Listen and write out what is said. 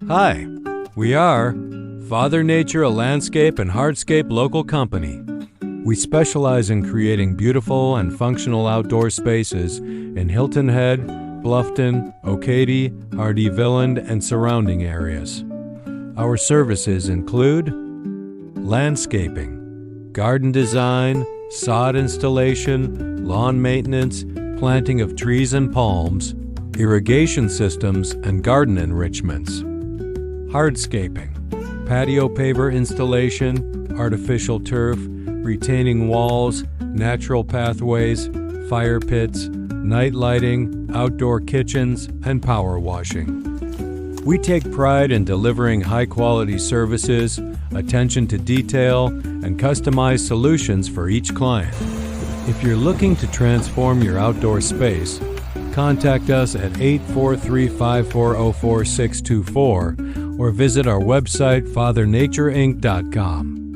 Hi, we are Father Nature, a landscape and hardscape local company. We specialize in creating beautiful and functional outdoor spaces in Hilton Head, Bluffton, Ocady, Hardy-Villand, and surrounding areas. Our services include landscaping, garden design, sod installation, lawn maintenance, planting of trees and palms, irrigation systems, and garden enrichments. Hardscaping, patio paver installation, artificial turf, retaining walls, natural pathways, fire pits, night lighting, outdoor kitchens, and power washing. We take pride in delivering high-quality services, attention to detail, and customized solutions for each client. If you're looking to transform your outdoor space, contact us at 843-540-4624 or visit our website fathernatureinc.com.